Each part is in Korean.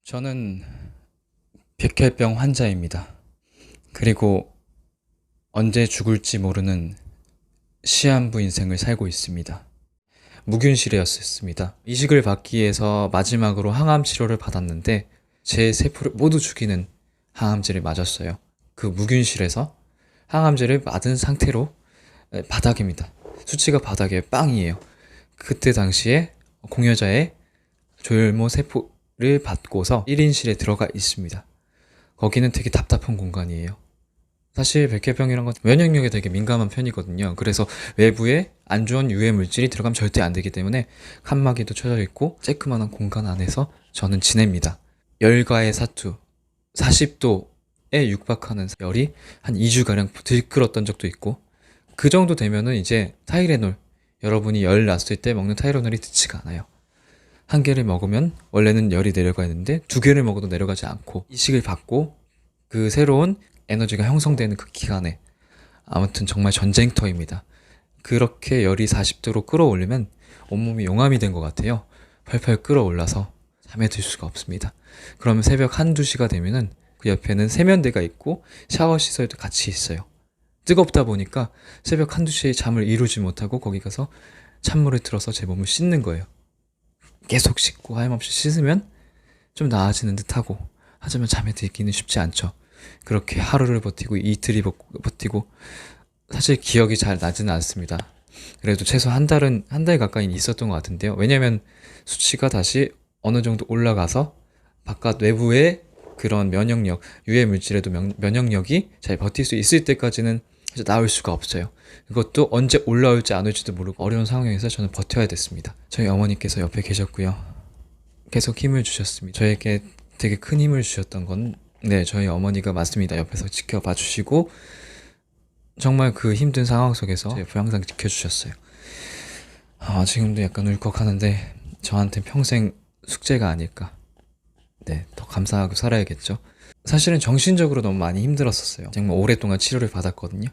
저는 백혈병 환자입니다. 그리고 언제 죽을지 모르는 시한부 인생을 살고 있습니다. 무균실이었습니다. 이식을 받기 위해서 마지막으로 항암 치료를 받았는데 제 세포를 모두 죽이는 항암제를 맞았어요. 그 무균실에서 항암제를 맞은 상태로 바닥입니다. 수치가 바닥에 빵이에요. 그때 당시에 공여자의 조혈모 세포를 받고서 1인실에 들어가 있습니다. 거기는 되게 답답한 공간이에요. 사실 백혈병이란 건 면역력에 되게 민감한 편이거든요. 그래서 외부에 안 좋은 유해 물질이 들어가면 절대 안 되기 때문에 칸막이도 쳐져 있고 쬐끄만한 공간 안에서 저는 지냅니다. 열과의 사투 40도에 육박하는 열이 한 2주가량 들끓었던 적도 있고, 그 정도 되면은 이제 타이레놀, 여러분이 열 났을 때 먹는 타이레놀이 듣지가 않아요. 한 개를 먹으면 원래는 열이 내려가 있는데 두 개를 먹어도 내려가지 않고, 이식을 받고 그 새로운 에너지가 형성되는 그 기간에 아무튼 정말 전쟁터입니다. 그렇게 열이 40도로 끌어올리면 온몸이 용암이 된 것 같아요. 펄펄 끌어올라서 잠에 들 수가 없습니다. 그러면 새벽 1~2시가 되면은 그 옆에는 세면대가 있고 샤워 시설도 같이 있어요. 뜨겁다 보니까 새벽 1~2시에 잠을 이루지 못하고 거기 가서 찬물을 틀어서 제 몸을 씻는 거예요. 계속 씻고 하염없이 씻으면 좀 나아지는 듯하고, 하지만 잠에 들기는 쉽지 않죠. 그렇게 하루를 버티고 이틀이 버티고, 사실 기억이 잘 나지는 않습니다. 그래도 최소 한 달 가까이 있었던 것 같은데요. 왜냐면 수치가 다시 어느 정도 올라가서 바깥 외부의 그런 면역력, 유해 물질에도 면역력이 잘 버틸 수 있을 때까지는 나올 수가 없어요. 그것도 언제 올라올지 안 올지도 모르고 어려운 상황에서 저는 버텨야 됐습니다. 저희 어머니께서 옆에 계셨고요. 계속 힘을 주셨습니다. 저에게 되게 큰 힘을 주셨던 건 저희 어머니가 맞습니다. 옆에서 지켜봐 주시고 정말 그 힘든 상황 속에서 제 옆을 항상 지켜주셨어요. 지금도 약간 울컥하는데 저한테 평생 숙제가 아닐까. 더 감사하고 살아야겠죠. 사실은 정신적으로 너무 많이 힘들었었어요. 정말 오랫동안 치료를 받았거든요.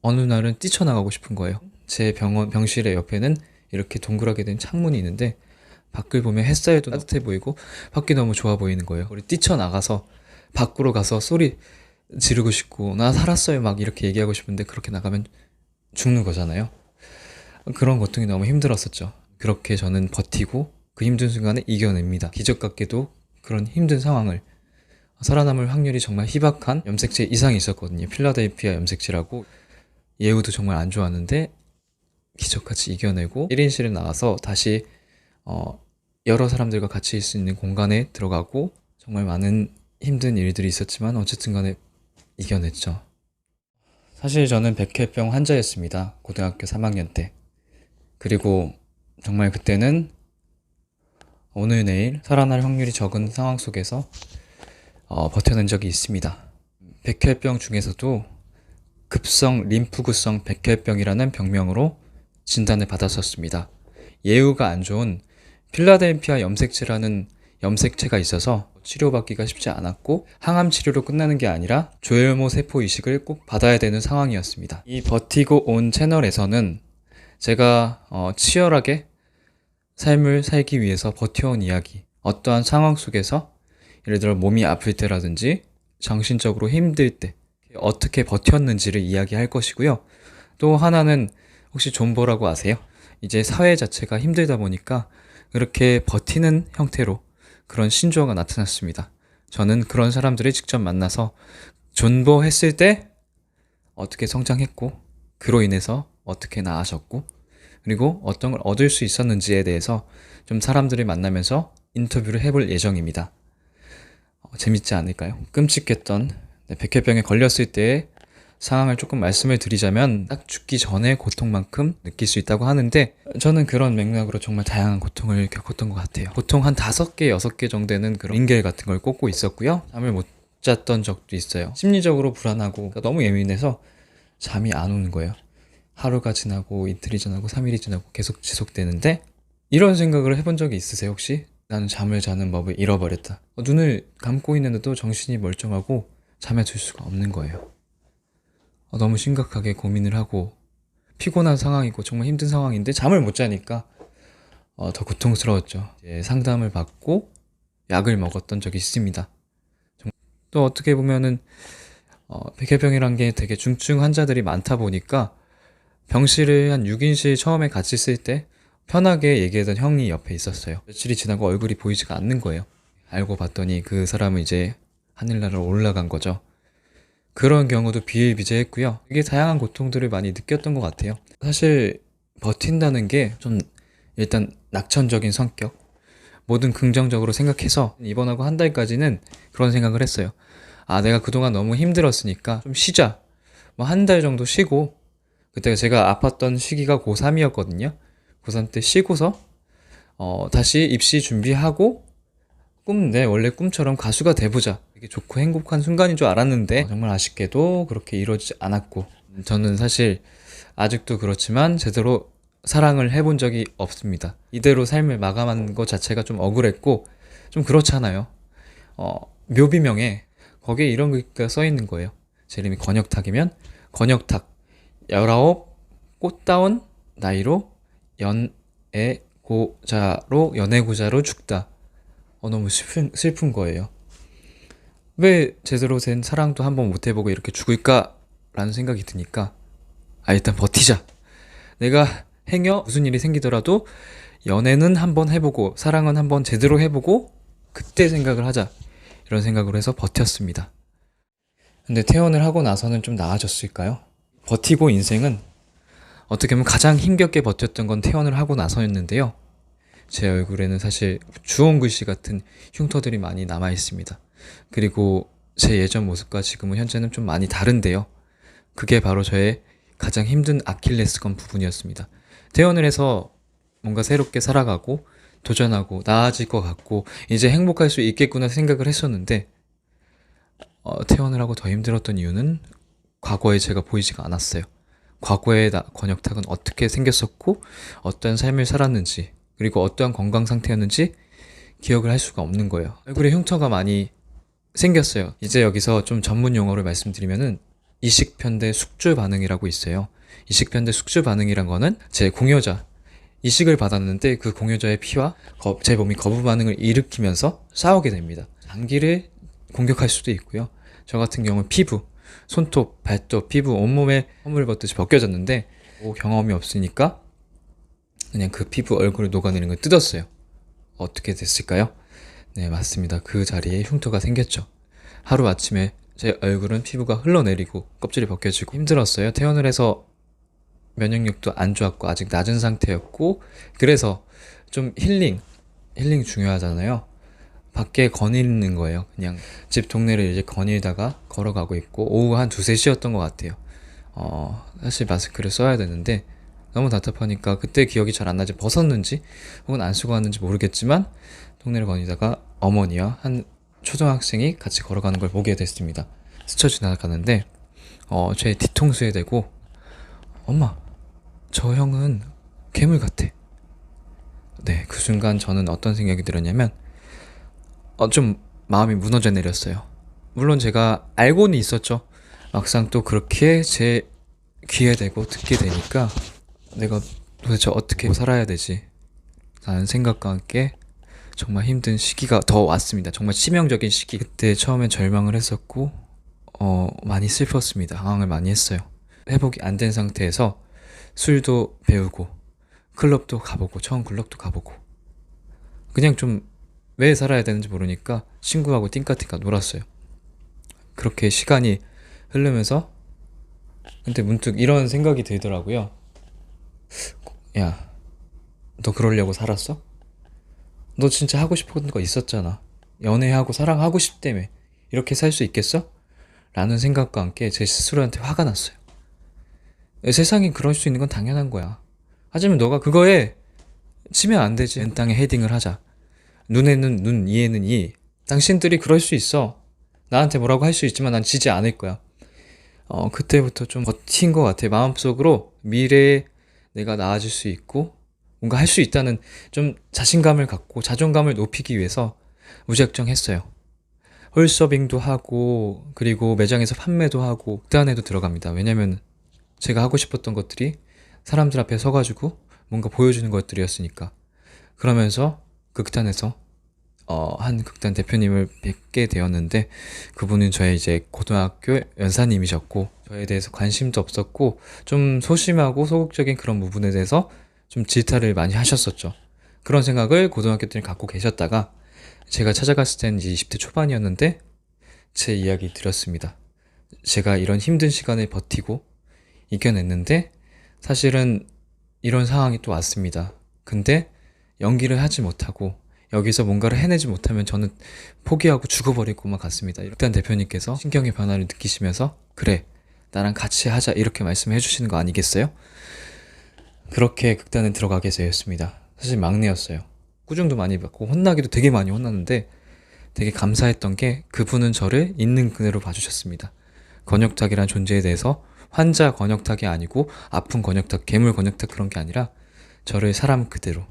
어느 날은 뛰쳐나가고 싶은 거예요. 제 병실의 옆에는 이렇게 동그랗게 된 창문이 있는데 밖을 보면 햇살도 따뜻해 보이고 밖이 너무 좋아 보이는 거예요. 우리 뛰쳐나가서 밖으로 가서 소리 지르고 싶고 나 살았어요 막 이렇게 얘기하고 싶은데 그렇게 나가면 죽는 거잖아요. 그런 고통이 너무 힘들었었죠. 그렇게 저는 버티고 그 힘든 순간에 이겨냅니다. 기적 같게도 그런 힘든 상황을 살아남을 확률이 정말 희박한 염색체 이상이 있었거든요. 필라델피아 염색체라고. 예후도 정말 안 좋았는데 기적같이 이겨내고 1인실에 나와서 다시 여러 사람들과 같이 있을 수 있는 공간에 들어가고, 정말 많은 힘든 일들이 있었지만 어쨌든 간에 이겨냈죠. 사실 저는 백혈병 환자였습니다. 고등학교 3학년 때. 그리고 정말 그때는 오늘 내일 살아날 확률이 적은 상황 속에서 버텨낸 적이 있습니다. 백혈병 중에서도 급성 림프구성 백혈병이라는 병명으로 진단을 받았었습니다. 예후가 안 좋은 필라델피아 염색체라는 염색체가 있어서 치료받기가 쉽지 않았고, 항암 치료로 끝나는 게 아니라 조혈모 세포 이식을 꼭 받아야 되는 상황이었습니다. 이 버티고 온 채널에서는 제가 치열하게 삶을 살기 위해서 버텨온 이야기, 어떠한 상황 속에서 예를 들어 몸이 아플 때라든지 정신적으로 힘들 때 어떻게 버텼는지를 이야기할 것이고요. 또 하나는 혹시 존버라고 아세요? 이제 사회 자체가 힘들다 보니까 그렇게 버티는 형태로 그런 신조어가 나타났습니다. 저는 그런 사람들을 직접 만나서 존버했을 때 어떻게 성장했고, 그로 인해서 어떻게 나아졌고, 그리고 어떤 걸 얻을 수 있었는지에 대해서 좀 사람들을 만나면서 인터뷰를 해볼 예정입니다. 재밌지 않을까요? 끔찍했던 백혈병에 걸렸을 때의 상황을 조금 말씀을 드리자면, 딱 죽기 전에 고통만큼 느낄 수 있다고 하는데, 저는 그런 맥락으로 정말 다양한 고통을 겪었던 것 같아요. 보통 한 5개, 6개 정도 되는 그런 링겔 같은 걸 꽂고 있었고요. 잠을 못 잤던 적도 있어요. 심리적으로 불안하고 너무 예민해서 잠이 안 오는 거예요. 하루가 지나고 이틀이 지나고 3일이 지나고 계속 지속되는데, 이런 생각을 해본 적이 있으세요 혹시? 나는 잠을 자는 법을 잃어버렸다. 눈을 감고 있는데도 정신이 멀쩡하고 잠에 들 수가 없는 거예요. 너무 심각하게 고민을 하고 피곤한 상황이고 정말 힘든 상황인데 잠을 못 자니까 더 고통스러웠죠. 이제 상담을 받고 약을 먹었던 적이 있습니다. 또 어떻게 보면은 백혈병이란 게 되게 중증 환자들이 많다 보니까 병실을 한 6인실 처음에 같이 쓸 때 편하게 얘기하던 형이 옆에 있었어요. 며칠이 지나고 얼굴이 보이지가 않는 거예요. 알고 봤더니 그 사람은 이제 하늘나라로 올라간 거죠. 그런 경우도 비일비재했고요. 이게 다양한 고통들을 많이 느꼈던 것 같아요. 사실 버틴다는 게 좀 일단 낙천적인 성격, 뭐든 긍정적으로 생각해서 입원하고 한 달까지는 그런 생각을 했어요. 아, 내가 그동안 너무 힘들었으니까 좀 쉬자. 뭐 한 달 정도 쉬고, 그때 제가 아팠던 시기가 고3이었거든요. 고3 때 쉬고서 다시 입시 준비하고 내 원래 꿈처럼 가수가 돼보자. 되게 좋고 행복한 순간인 줄 알았는데 정말 아쉽게도 그렇게 이루어지지 않았고, 저는 사실 아직도 그렇지만 제대로 사랑을 해본 적이 없습니다. 이대로 삶을 마감한 것 자체가 좀 억울했고 좀 그렇잖아요. 묘비명에 거기에 이런 글귀가 써 있는 거예요. 제 이름이 권혁탁이면 권혁탁 19 꽃다운 나이로 연애고자로 죽다. 너무 슬픈 거예요. 왜 제대로 된 사랑도 한번 못 해보고 이렇게 죽을까라는 생각이 드니까 일단 버티자. 내가 행여 무슨 일이 생기더라도 연애는 한번 해보고 사랑은 한번 제대로 해보고 그때 생각을 하자. 이런 생각으로 해서 버텼습니다. 근데 퇴원을 하고 나서는 좀 나아졌을까요? 버티고 인생은 어떻게 보면 가장 힘겹게 버텼던 건 퇴원을 하고 나서였는데요. 제 얼굴에는 사실 주홍 글씨 같은 흉터들이 많이 남아 있습니다. 그리고 제 예전 모습과 지금은 현재는 좀 많이 다른데요. 그게 바로 저의 가장 힘든 아킬레스건 부분이었습니다. 퇴원을 해서 뭔가 새롭게 살아가고 도전하고 나아질 것 같고 이제 행복할 수 있겠구나 생각을 했었는데 퇴원을 하고 더 힘들었던 이유는 과거의 제가 보이지가 않았어요. 과거의 권혁탁은 어떻게 생겼었고 어떤 삶을 살았는지 그리고 어떠한 건강 상태였는지 기억을 할 수가 없는 거예요. 얼굴에 흉터가 많이 생겼어요. 이제 여기서 좀 전문 용어를 말씀드리면은 이식편대 숙주 반응이라고 있어요. 이식편대 숙주 반응이란 거는 제 공여자 이식을 받았는데 그 공여자의 피와 제 몸이 거부 반응을 일으키면서 싸우게 됩니다. 장기를 공격할 수도 있고요. 저 같은 경우는 피부, 손톱, 발톱, 피부 온몸에 허물 벗듯이 벗겨졌는데 경험이 없으니까 그냥 그 피부 얼굴을 녹아내리는 걸 뜯었어요. 어떻게 됐을까요? 네, 맞습니다. 그 자리에 흉터가 생겼죠. 하루아침에 제 얼굴은 피부가 흘러내리고 껍질이 벗겨지고 힘들었어요. 퇴원을 해서 면역력도 안 좋았고 아직 낮은 상태였고 그래서 좀 힐링 중요하잖아요. 밖에 거닐는 거예요. 그냥 집 동네를 이제 거닐다가 걸어가고 있고 오후 한 2-3시였던 것 같아요. 사실 마스크를 써야 되는데 너무 답답하니까 그때 기억이 잘 안 나지 벗었는지 혹은 안 쓰고 왔는지 모르겠지만 동네를 거니다가 어머니와 한 초등학생이 같이 걸어가는 걸 보게 됐습니다. 스쳐 지나가는데 제 뒤통수에 대고 엄마 저 형은 괴물 같아. 네, 그 순간 저는 어떤 생각이 들었냐면 좀 마음이 무너져 내렸어요. 물론 제가 알고는 있었죠. 막상 또 그렇게 제 귀에 대고 듣게 되니까 내가 도대체 어떻게 살아야 되지? 라는 생각과 함께 정말 힘든 시기가 더 왔습니다. 정말 치명적인 시기. 그때 처음엔 절망을 했었고 많이 슬펐습니다. 당황을 많이 했어요. 회복이 안 된 상태에서 술도 배우고 클럽도 가보고 처음 클럽도 가보고 그냥 좀 왜 살아야 되는지 모르니까 친구하고 띵까띵까 놀았어요. 그렇게 시간이 흐르면서 근데 문득 이런 생각이 들더라고요. 야, 너 그러려고 살았어? 너 진짜 하고 싶은 거 있었잖아. 연애하고 사랑하고 싶다며. 이렇게 살 수 있겠어? 라는 생각과 함께 제 스스로한테 화가 났어요. 세상에 그럴 수 있는 건 당연한 거야. 하지만 너가 그거에 치면 안 되지. 맨 땅에 헤딩을 하자. 눈에는 눈, 이에는 이. 당신들이 그럴 수 있어. 나한테 뭐라고 할 수 있지만 난 지지 않을 거야. 그때부터 좀 버틴 것 같아. 마음속으로 미래에 내가 나아질 수 있고 뭔가 할 수 있다는 좀 자신감을 갖고 자존감을 높이기 위해서 무작정 했어요. 홀서빙도 하고 그리고 매장에서 판매도 하고 극단에도 들어갑니다. 왜냐면 제가 하고 싶었던 것들이 사람들 앞에 서가지고 뭔가 보여주는 것들이었으니까. 그러면서 극단에서 한 극단 대표님을 뵙게 되었는데, 그분은 저의 이제 고등학교 연사님이셨고, 저에 대해서 관심도 없었고, 좀 소심하고 소극적인 그런 부분에 대해서 좀 질타를 많이 하셨었죠. 그런 생각을 고등학교 때 갖고 계셨다가, 제가 찾아갔을 때는 이제 20대 초반이었는데, 제 이야기 드렸습니다. 제가 이런 힘든 시간을 버티고 이겨냈는데, 사실은 이런 상황이 또 왔습니다. 근데 연기를 하지 못하고 여기서 뭔가를 해내지 못하면 저는 포기하고 죽어버리고만 갔습니다. 일단 대표님께서 신경의 변화를 느끼시면서 그래, 나랑 같이 하자, 이렇게 말씀해 주시는 거 아니겠어요? 그렇게 극단에 들어가게 되었습니다. 사실 막내였어요. 꾸중도 많이 받고 혼나기도 되게 많이 혼났는데, 되게 감사했던 게 그분은 저를 있는 그대로 봐주셨습니다. 권역탁이란 존재에 대해서 환자 권역탁이 아니고 아픈 권역탁, 괴물 권역탁 그런 게 아니라 저를 사람 그대로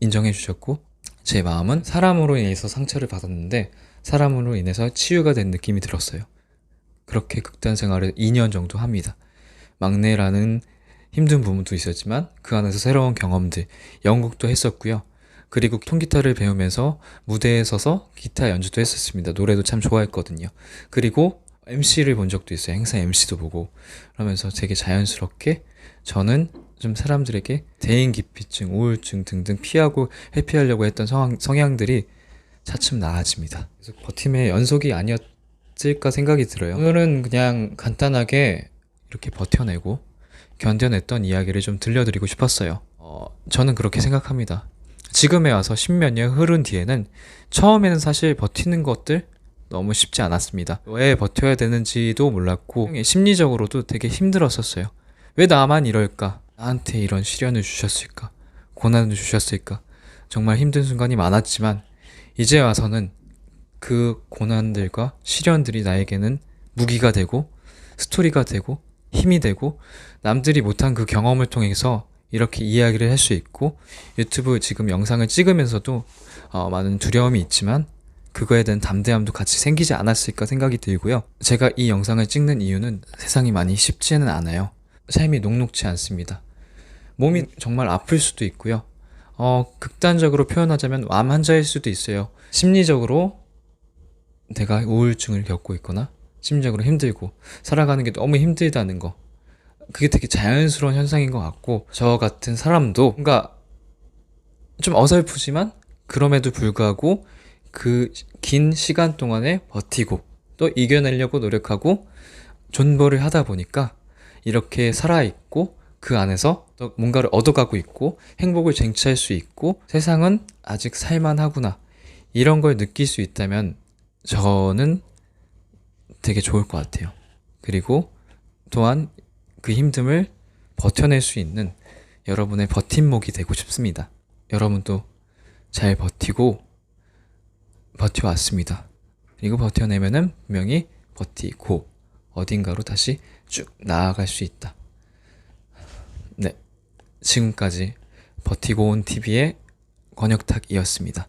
인정해 주셨고, 제 마음은 사람으로 인해서 상처를 받았는데 사람으로 인해서 치유가 된 느낌이 들었어요. 그렇게 극단 생활을 2년 정도 합니다. 막내라는 힘든 부분도 있었지만 그 안에서 새로운 경험들, 연극도 했었고요. 그리고 통기타를 배우면서 무대에 서서 기타 연주도 했었습니다. 노래도 참 좋아했거든요. 그리고 MC를 본 적도 있어요. 행사 MC도 보고. 그러면서 되게 자연스럽게 저는 좀 사람들에게 대인기피증, 우울증 등등 피하고 회피하려고 했던 성향들이 차츰 나아집니다. 그래서 버팀의 연속이 아니었을까 생각이 들어요. 오늘은 그냥 간단하게 이렇게 버텨내고 견뎌냈던 이야기를 좀 들려드리고 싶었어요. 저는 그렇게 생각합니다. 지금에 와서 십몇 년 흐른 뒤에는 처음에는 사실 버티는 것들 너무 쉽지 않았습니다. 왜 버텨야 되는지도 몰랐고 심리적으로도 되게 힘들었었어요. 왜 나만 이럴까? 나한테 이런 시련을 주셨을까? 고난을 주셨을까? 정말 힘든 순간이 많았지만 이제 와서는 그 고난들과 시련들이 나에게는 무기가 되고 스토리가 되고 힘이 되고, 남들이 못한 그 경험을 통해서 이렇게 이야기를 할 수 있고, 유튜브 지금 영상을 찍으면서도 많은 두려움이 있지만 그거에 대한 담대함도 같이 생기지 않았을까 생각이 들고요. 제가 이 영상을 찍는 이유는 세상이 많이 쉽지는 않아요. 삶이 녹록지 않습니다. 몸이 정말 아플 수도 있고요. 극단적으로 표현하자면 암 환자일 수도 있어요. 심리적으로 내가 우울증을 겪고 있거나 심리적으로 힘들고 살아가는 게 너무 힘들다는 거, 그게 되게 자연스러운 현상인 것 같고, 저 같은 사람도 뭔가 좀 어설프지만 그럼에도 불구하고 그 긴 시간 동안에 버티고 또 이겨내려고 노력하고 존버를 하다 보니까 이렇게 살아있고 그 안에서 또 뭔가를 얻어가고 있고 행복을 쟁취할 수 있고 세상은 아직 살만하구나, 이런 걸 느낄 수 있다면 저는 되게 좋을 것 같아요. 그리고 또한 그 힘듦을 버텨낼 수 있는 여러분의 버팀목이 되고 싶습니다. 여러분도 잘 버텨왔습니다. 그리고 버텨내면은 분명히 버티고 어딘가로 다시 쭉 나아갈 수 있다. 네, 지금까지 버티고 온 TV의 권혁탁이었습니다.